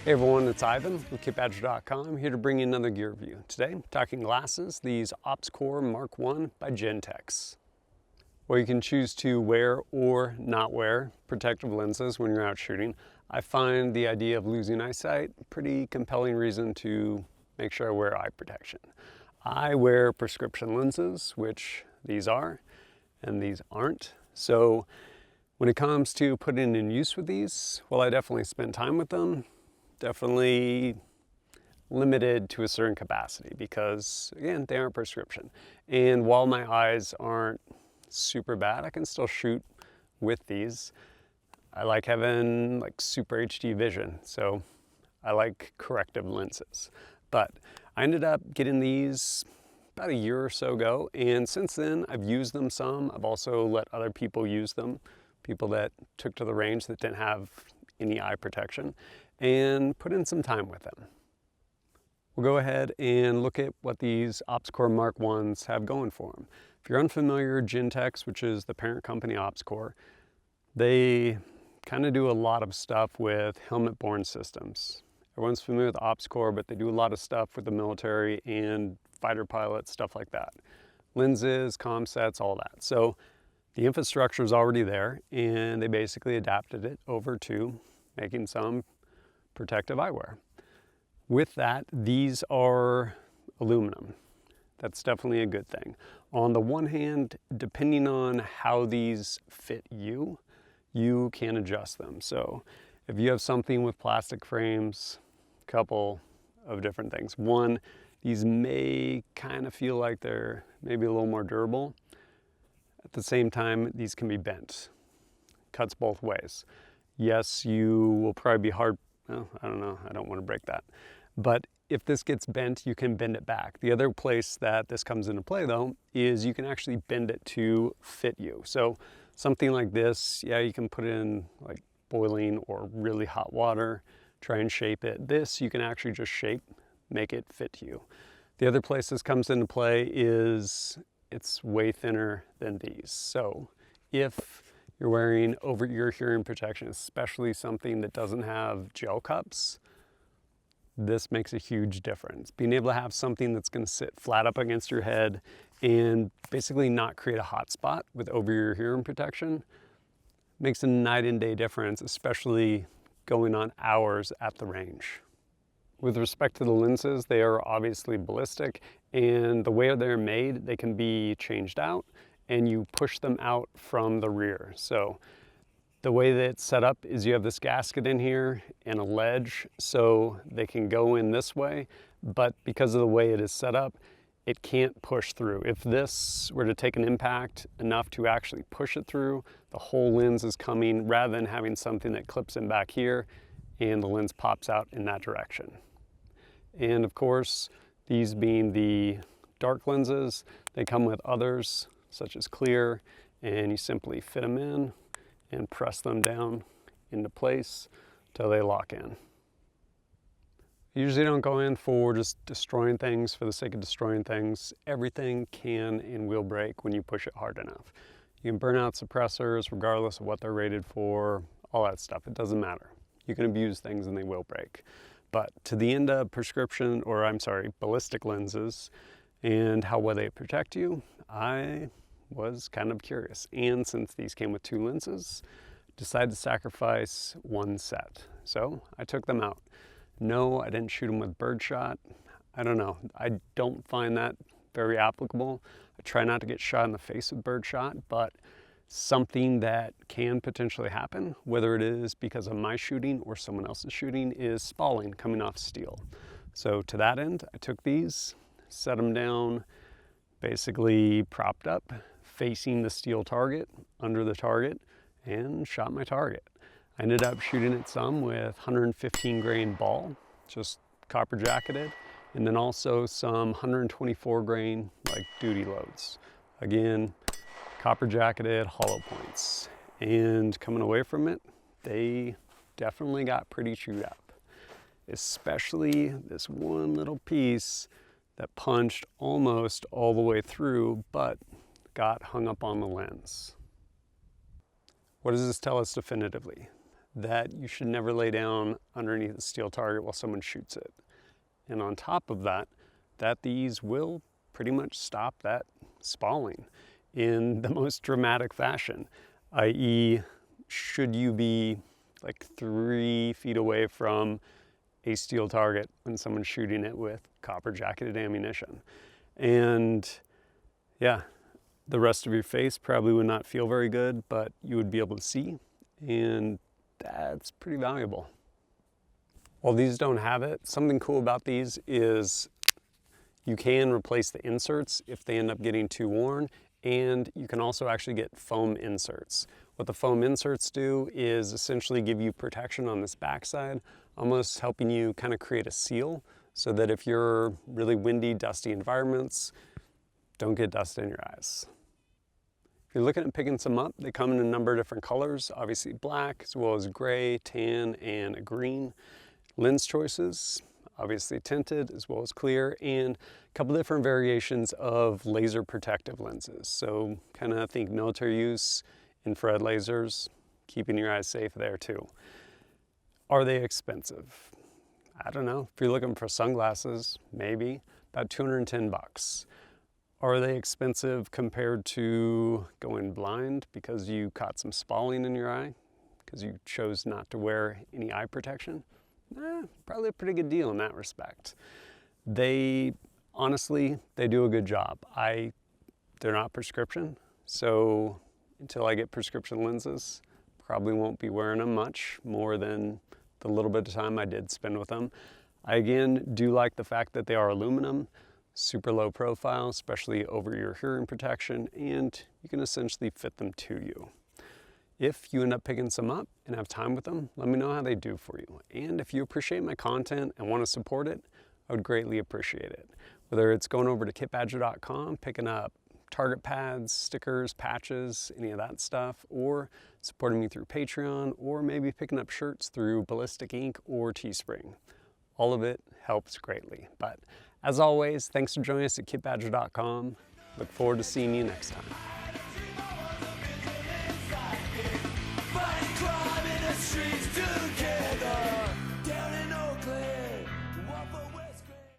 Hey everyone, it's Ivan with KitBadger.com, here to bring you another gear review. Today, I'm talking glasses, these Ops-Core Mk1 by Gentex. Well, you can choose to wear or not wear protective lenses when you're out shooting. I find the idea of losing eyesight a pretty compelling reason to make sure I wear eye protection. I wear prescription lenses, which these are, and these aren't. So when it comes to putting in use with these, well, I definitely spend time with them. Definitely limited to a certain capacity because, again, they aren't prescription. And while my eyes aren't super bad, I can still shoot with these. I like having like super HD vision, so I like corrective lenses. But I ended up getting these about a year or so ago, and since then I've used them some. I've also let other people use them, people that took to the range that didn't have any eye protection, and put in some time with them. We'll go ahead and look at what these Ops-Core Mk1s have going for them. If you're unfamiliar, Gentex, which is the parent company Ops-Core, they kind of do a lot of stuff with helmet-borne systems. Everyone's familiar with Ops-Core, but they do a lot of stuff with the military and fighter pilots, stuff like that. Lenses, comm sets, all that. So the infrastructure is already there, and they basically adapted it over to making some protective eyewear. With that, these are aluminum. That's definitely a good thing. On the one hand, depending on how these fit you, you can adjust them. So if you have something with plastic frames, a couple of different things. One, these may kind of feel like they're maybe a little more durable. At the same time, these can be bent. Cuts both ways. Yes, you will probably be hard, well, I don't know, I don't want to break that. But if this gets bent, you can bend it back. The other place that this comes into play though, is you can actually bend it to fit you. So something like this, yeah, you can put it in like boiling or really hot water, try and shape it. This, you can actually just shape, make it fit you. The other place this comes into play is it's way thinner than these. So if you're wearing over-ear hearing protection, especially something that doesn't have gel cups, this makes a huge difference. Being able to have something that's going to sit flat up against your head and basically not create a hot spot with over-ear hearing protection makes a night and day difference, especially going on hours at the range. With respect to the lenses, they are obviously ballistic, and the way they're made, they can be changed out and you push them out from the rear. So the way that it's set up is you have this gasket in here and a ledge, so they can go in this way, but because of the way it is set up, it can't push through. If this were to take an impact enough to actually push it through, the whole lens is coming rather than having something that clips in back here and the lens pops out in that direction. And of course, these being the dark lenses, they come with others such as clear, and you simply fit them in and press them down into place till they lock in. Usually don't go in for just destroying things for the sake of destroying things. Everything can and will break when you push it hard enough. You can burn out suppressors regardless of what they're rated for, all that stuff. It doesn't matter. You can abuse things and they will break. But to the end of prescription, or I'm sorry, ballistic lenses and how well they protect you, I was kind of curious. And since these came with two lenses, decided to sacrifice one set. So I took them out. No, I didn't shoot them with birdshot. I don't know. I don't find that very applicable. I try not to get shot in the face with birdshot, but something that can potentially happen, whether it is because of my shooting or someone else's shooting, is spalling coming off steel. So to that end, I took these, set them down, basically propped up, facing the steel target, under the target, and shot my target. I ended up shooting it some with 115 grain ball, just copper jacketed, and then also some 124 grain like duty loads. Again, copper jacketed hollow points. And coming away from it, they definitely got pretty chewed up. Especially this one little piece that punched almost all the way through, but got hung up on the lens. What does this tell us definitively? that you should never lay down underneath a steel target while someone shoots it. And on top of that, these will pretty much stop that spalling in the most dramatic fashion, i.e., should you be like 3 feet away from a steel target when someone's shooting it with copper jacketed ammunition. And yeah, the rest of your face probably would not feel very good, but you would be able to see, and that's pretty valuable. While these don't have it, something cool about these is you can replace the inserts if they end up getting too worn, and you can also actually get foam inserts. What the foam inserts do is essentially give you protection on this backside, almost helping you kind of create a seal so that if you're really windy, dusty environments, don't get dust in your eyes. If you're looking at picking some up, they come in a number of different colors, obviously black as well as gray, tan, and a green. Lens choices, obviously tinted as well as clear, and a couple different variations of laser protective lenses. So kind of think military use, infrared lasers, keeping your eyes safe there too. Are they expensive? I don't know. If you're looking for sunglasses, maybe about 210 bucks. Are they expensive compared to going blind because you caught some spalling in your eye because you chose not to wear any eye protection? Probably a pretty good deal in that respect. Honestly, they do a good job. They're not prescription, so until I get prescription lenses, probably won't be wearing them much more than the little bit of time I did spend with them. I again do like the fact that they are aluminum, super low profile, especially over your hearing protection, and you can essentially fit them to you. If you end up picking some up and have time with them, let me know how they do for you. And if you appreciate my content and want to support it, I would greatly appreciate it. Whether it's going over to kitbadger.com, picking up target pads, stickers, patches, any of that stuff, or supporting me through Patreon, or maybe picking up shirts through Ballistic Ink or Teespring. All of it helps greatly. But as always, thanks for joining us at kitbadger.com. Look forward to seeing you next time.